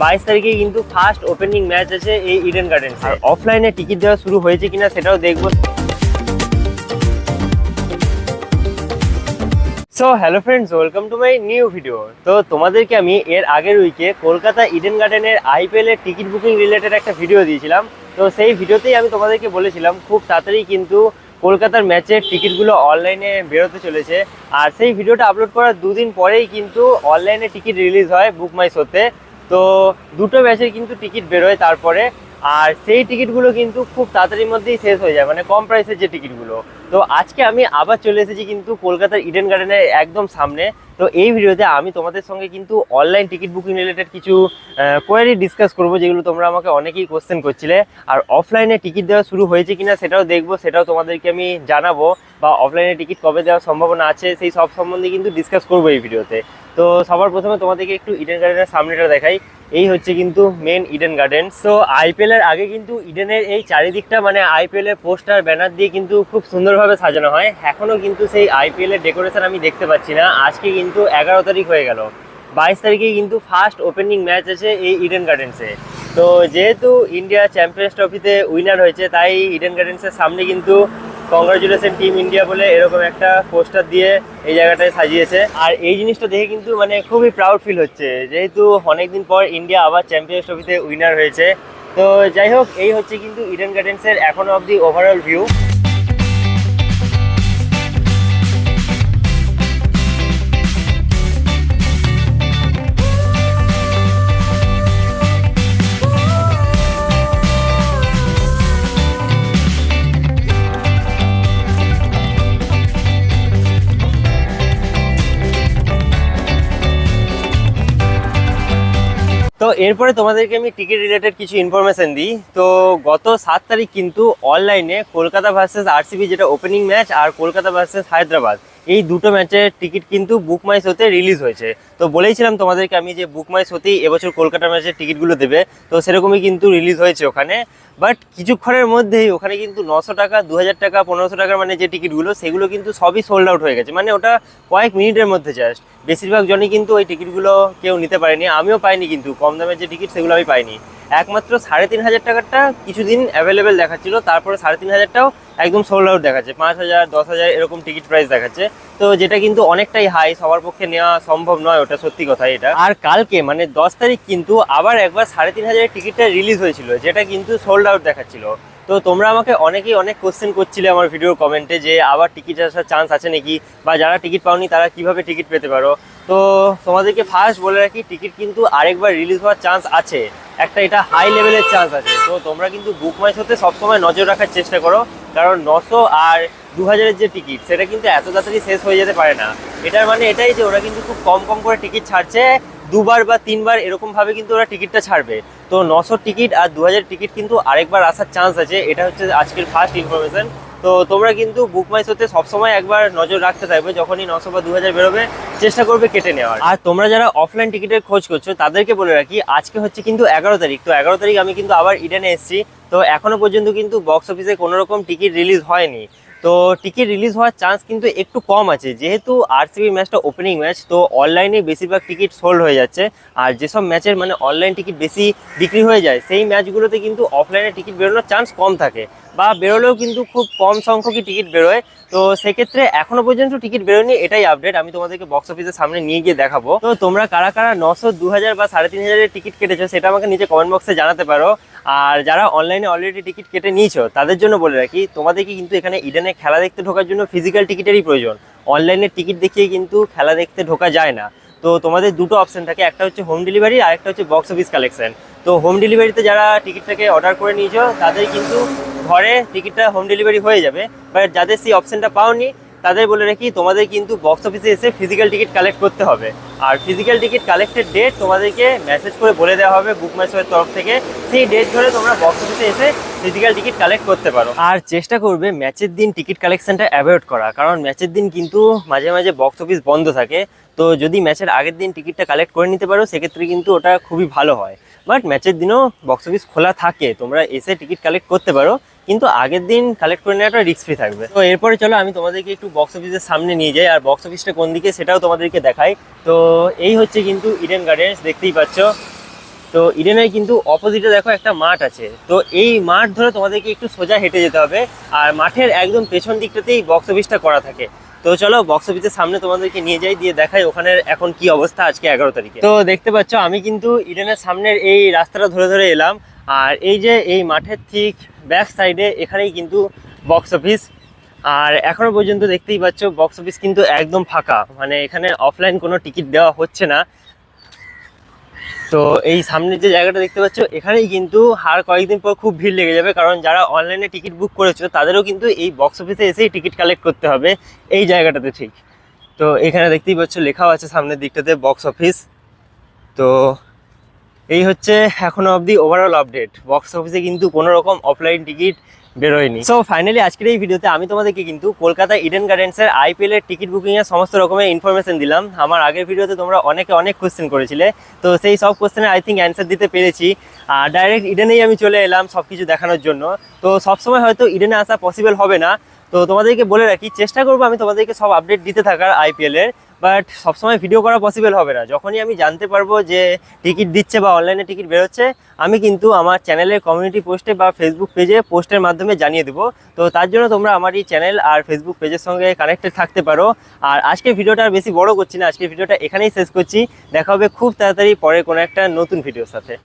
22 তারিখে কিন্তু first opening match আছে এই ইডেন গার্ডেন্স। আর অফলাইনে টিকিট দেওয়া শুরু হয়েছে কিনা সেটাও দেখবো। So hello friends, welcome to my new video. তো তোমাদেরকে আমি এর আগের উইকে কলকাতা ইডেন গার্ডেনের আইপিএল এর টিকিট বুকিং রিলেটেড একটা ভিডিও দিয়েছিলাম। তো সেই ভিডিওতেই আমি তোমাদেরকে বলেছিলাম খুব তাড়াতাড়ি কিন্তু কলকাতার ম্যাচের টিকিটগুলো অনলাইনে বেরোতে চলেছে। আর সেই ভিডিওটা আপলোড করার দুদিন পরেই কিন্তু অনলাইনে টিকিট রিলিজ হয় বুক মাই শোতে। তো দুটো ম্যাচের কিন্তু টিকিট বেরোয় তারপরে, আর সেই টিকিটগুলো কিন্তু খুব তাড়াতাড়ির মধ্যেই শেষ হয়ে যায়, মানে কম প্রাইসের যে টিকিটগুলো। তো আজকে আমি আবার চলে এসেছি কিন্তু কলকাতার ইডেন গার্ডেনের একদম সামনে। তো এই ভিডিওতে আমি তোমাদের সঙ্গে কিন্তু অনলাইন টিকিট বুকিং রিলেটেড কিছু কোয়ারি ডিসকাস করবো, যেগুলো তোমরা আমাকে অনেকেই কোশ্চেন করছিলে। আর অফলাইনে টিকিট দেওয়া শুরু হয়েছে কিনা সেটাও দেখবো, সেটাও তোমাদেরকে আমি জানাবো। বা অফলাইনে টিকিট কবে দেওয়ার সম্ভাবনা আছে সেই সব সম্বন্ধে কিন্তু ডিসকাস করবো এই ভিডিওতে। তো সবার প্রথমে তোমাদেরকে একটু ইডেন গার্ডেনের সামনেটা দেখাই। এই হচ্ছে কিন্তু main Eden Garden. So IPL এর আগে কিন্তু ইডেনের এই চারিদিকটা মানে আইপিএল এর পোস্টার ব্যানার দিয়ে কিন্তু খুব সুন্দরভাবে সাজানো হয়। এখনো কিন্তু সেই আইপিএল এর ডেকোরেশন আমি দেখতে পাচ্ছি না। আজকে কিন্তু 11 তারিখ হয়ে গেল, 22 তারিখে কিন্তু ফার্স্ট ওপেনিং ম্যাচ আছে এই ইডেন গার্ডেন্সে। তো যেহেতু ইন্ডিয়া চ্যাম্পিয়ন্স ট্রফিতে উইনার হয়েছে, তাই ইডেন গার্ডেন্সের সামনে কিন্তু কংগ্রাচুলেশন টিম ইন্ডিয়া বলে এরকম একটা পোস্টার দিয়ে এই জায়গাটায় সাজিয়েছে। আর এই জিনিসটা দেখে কিন্তু মানে খুবই প্রাউড ফিল হচ্ছে, যেহেতু অনেকদিন পর ইন্ডিয়া আবার চ্যাম্পিয়ন্স ট্রফিতে উইনার হয়েছে। তো যাই হোক, এই হচ্ছে কিন্তু ইডেন গার্ডেন্সের এখনো অবধি ওভারঅল ভিউ। তো এরপরে তোমাদেরকে আমি টিকিট রিলেটেড কিছু ইনফরমেশন দিই। তো গত 7 তারিখ কিন্তু অনলাইনে কলকাতা ভার্সেস আরসিবি যেটা ওপেনিং ম্যাচ, আর কলকাতা ভার্সেস হায়দ্রাবাদ, এই দুটো ম্যাচের টিকিট কিন্তু বুক মাই শোতে রিলিজ হয়েছে। তো বলেইছিলাম তোমাদেরকে আমি যে বুক মাই শোতেই এবছর কলকাতা ম্যাচের টিকিটগুলো দেবে। তো সেরকমই কিন্তু রিলিজ হয়েছে ওখানে। বাট কিছুক্ষণের মধ্যেই ওখানে কিন্তু 900 টাকা, 2000 টাকা, 1500 টাকার মানে যে টিকিটগুলো, সেগুলো কিন্তু সবই সোল্ড আউট হয়ে গেছে। মানে ওটা কয়েক মিনিটের মধ্যে জাস্ট। বেশিরভাগ জনই কিন্তু ওই টিকিটগুলো কেউ নিতে পারেনি, আমিও পাইনি। কিন্তু কম দামের যে টিকিট সেগুলো আমি পাইনি। একমাত্র 3500 টাকারটা কিছুদিন অ্যাভেলেবেল দেখাচ্ছিল, তারপরে 3500টাও একদম সোল্ড আউট দেখাচ্ছে। 5000, 10,000 এরকম টিকিট প্রাইস দেখাচ্ছে। তো যেটা কিন্তু অনেকটাই হাই, সবার পক্ষে নেওয়া সম্ভব নয়, ওটা সত্যি কথা এটা। আর কালকে মানে 10 তারিখ কিন্তু আবার একবার 3500 টিকিটটা রিলিজ হয়েছিল, যেটা কিন্তু সোল্ড আউট দেখাচ্ছিল। তো তোমরা আমাকে অনেকেই অনেক কোশ্চেন করছিলে আমার ভিডিওর কমেন্টে যে আবার টিকিট আসার চান্স আছে নাকি, বা যারা টিকিট পাওনি তারা কিভাবে টিকিট পেতে পারো। তো তোমাদেরকে ফার্স্ট বলে রাখি, টিকিট কিন্তু আরেকবার রিলিজ হওয়ার চান্স আছে, একটা এটা হাই লেভেলের চান্স আছে। তো তোমরা কিন্তু বুক মাই শোতে সবসময় নজর রাখার চেষ্টা করো, কারণ 900 আর 2000-এর যে টিকিট সেটা কিন্তু এত তাড়াতাড়ি শেষ হয়ে যেতে পারে না। এটার মানে এটাই যে ওরা কিন্তু খুব কম কম করে টিকিট ছাড়ছে, 2বার বা 3বার এরকম ভাবে কিন্তু ওরা টিকিটটা ছাড়বে। তো 900 টিকিট আর 2000 টিকিট কিন্তু আরেকবার আসার চান্স আছে, এটা হচ্ছে আজকের ফার্স্ট ইনফরমেশন। তো তোমরা কিন্তু বুক মাই শোতে সবসময় একবার নজর রাখতে থাকবে, যখনই 900 বা 2000 বেরোবে চেষ্টা করবে কেটে নেওয়ার। আর তোমরা যারা অফলাইন টিকিটের খোঁজ করছো তাদেরকে বলে রাখি, আজকে হচ্ছে কিন্তু 11 তারিখ। তো 11 তারিখ আমি কিন্তু আবার ইডেনে এসেছি। তো এখনো পর্যন্ত কিন্তু বক্স অফিসে কোনো রকম টিকিট রিলিজ হয়নি। তো টিকিট রিলিজ হওয়ার চান্স কিন্তু একটু কম আছে, যেহেতু আরসিবি ম্যাচটা ওপেনিং ম্যাচ। তো অনলাইনে বেশিরভাগ টিকিট সোল্ড হয়ে যাচ্ছে। আর যেসব ম্যাচের মানে অনলাইন টিকিট বেশি বিক্রি হয়ে যায়, সেই ম্যাচগুলোতে কিন্তু অফলাইনে টিকিট বেরোনোর চান্স কম থাকে, বা বেরোলেও কিন্তু খুব কম সংখ্যকই টিকিট বেরোয়। তো সেক্ষেত্রে এখনো পর্যন্ত টিকিট বেরোয়নি, এটাই আপডেট। আমি তোমাদেরকে বক্স অফিসের সামনে নিয়ে গিয়ে দেখাবো। তো তোমরা কারা কারা 900, 2000 বা 3500-এর টিকিট কেটেছো সেটা আমাকে নিচে কমেন্ট বক্সে জানাতে পারো। আর যারা অনলাইনে অলরেডি টিকিট কেটে নিয়েছো তাদের জন্য বলে রাখি, তোমাদেরকে কিন্তু এখানে ইডেনে খেলা দেখতে ঢোকার জন্য ফিজিক্যাল টিকিটেরই প্রয়োজন। অনলাইনে টিকিট দেখিয়ে কিন্তু খেলা দেখতে ঢোকা যায় না। তো তোমাদের দুটো অপশন থাকে, একটা হচ্ছে হোম ডেলিভারি আর একটা হচ্ছে বক্স অফিস কালেকশন। তো হোম ডেলিভারিতে যারা টিকিটটাকে অর্ডার করে নিয়েছো তাদের কিন্তু ঘরে টিকিটটা হোম ডেলিভারি হয়ে যাবে। বাট যাদের সেই অপশনটা পাওনি তাদের বলে রাখি, তোমাদের কিন্তু বক্স অফিসে এসে ফিজিক্যাল টিকিট কালেক্ট করতে হবে। আর ফিজিক্যাল টিকিট কালেক্টের ডেট তোমাদেরকে মেসেজ করে বলে দেওয়া হবে বুক মাই শোয়ের তরফ থেকে। সেই ডেট ধরে তোমরা বক্স অফিসে এসে ফিজিক্যাল টিকিট কালেক্ট করতে পারো। আর চেষ্টা করবে ম্যাচের দিন টিকিট কালেকশনটা অ্যাভয়েড করা, কারণ ম্যাচের দিন কিন্তু মাঝে মাঝে বক্স অফিস বন্ধ থাকে। তো যদি ম্যাচের আগের দিন টিকিটটা কালেক্ট করে নিতে পারো সেক্ষেত্রে কিন্তু ওটা খুবই ভালো হয়। বাট ম্যাচের দিনও বক্স অফিস খোলা থাকে, তোমরা এসে টিকিট কালেক্ট করতে পারো, কিন্তু আগের দিন কালেক্ট করে নেওয়াটা রিস্ক ফ্রি থাকবে। তো এরপরে চলো আমি তোমাদেরকে একটু বক্স অফিসের সামনে নিয়ে যাই, আর বক্স অফিসটা কোন দিকে সেটাও তোমাদেরকে দেখাই। তো এই হচ্ছে কিন্তু ইডেন গার্ডেন্স, দেখতেই পাচ্ছ। তো ইডেনের কিন্তু অপোজিটে দেখো একটা মাঠ আছে, তো এই মাঠ ধরে তোমাদেরকে একটু সোজা হেঁটে যেতে হবে। আর মাঠের একদম পেছন দিকটাতেই বক্স অফিসটা করা থাকে। তো চলো বক্স অফিসের সামনে তোমাদেরকে নিয়ে যাই, দিয়ে দেখাই ওখানে এখন কি অবস্থা আজকে 11 তারিখে। তো দেখতে পাচ্ছ আমি কিন্তু ইডেনের সামনের এই রাস্তাটা ধরে ধরে এলাম, আর এই যে এই মাঠের ঠিক ব্যাক সাইডে এখানেই কিন্তু বক্স অফিস। আর এখনো পর্যন্ত দেখতেই পাচ্ছ বক্স অফিস কিন্তু একদম ফাঁকা, মানে এখানে অফলাইন কোনো টিকিট দেওয়া হচ্ছে না। তো এই সামনের যে জায়গাটা দেখতে পাচ্ছ এখানেই কিন্তু আর কয়েকদিন পর খুব ভিড় লেগে যাবে, কারণ যারা অনলাইনে টিকিট বুক করেছো তাদেরও কিন্তু এই বক্স অফিসে এসেই টিকিট কালেক্ট করতে হবে এই জায়গাটাতে ঠিক। তো এখানে দেখতেই পাচ্ছ লেখাও আছে সামনের দিকটাতে বক্স অফিস। তো এই হচ্ছে এখনো অবধি ওভারঅল আপডেট, বক্স অফিসে কিন্তু কোনো রকম অফলাইন টিকিট বেরোয়নি। সো ফাইনালি আজকের এই ভিডিওতে আমি তোমাদেরকে কিন্তু কলকাতা ইডেন গার্ডেন্সের আইপিএল এর টিকিট বুকিং এর সমস্ত রকমের ইনফরমেশন দিলাম। আমার আগের ভিডিওতে তোমরা অনেকে অনেক কোশ্চেন করেছিলে, তো সেই সব কোশ্চেনের আই থিঙ্ক অ্যান্সার দিতে পেরেছি। আর ডাইরেক্ট ইডেনেই আমি চলে এলাম সব কিছু দেখানোর জন্য। তো সবসময় হয়তো ইডেনে আসা পসিবল হবে না, তো তোমাদেরকে বলে রাখি চেষ্টা করবো আমি তোমাদেরকে সব আপডেট দিতে থাকার আইপিএল এর, বাট সবসময় ভিডিও করা পসিবল হবে না। যখনই আমি জানতে পারবো যে টিকিট দিচ্ছে বা অনলাইনে টিকিট বেরোচ্ছে, আমি কিন্তু আমার চ্যানেলের কমিউনিটি পোস্টে বা ফেসবুক পেজে পোস্টের মাধ্যমে জানিয়ে দেবো। তো তার জন্য তোমরা আমার এই চ্যানেল আর ফেসবুক পেজের সঙ্গে কানেক্টেড থাকতে পারো। আর আজকের ভিডিওটা আর বেশি বড় করছি না, আজকের ভিডিওটা এখানেই শেষ করছি। দেখা হবে খুব তাড়াতাড়ি পরে কোনো একটা নতুন ভিডিওর সাথে।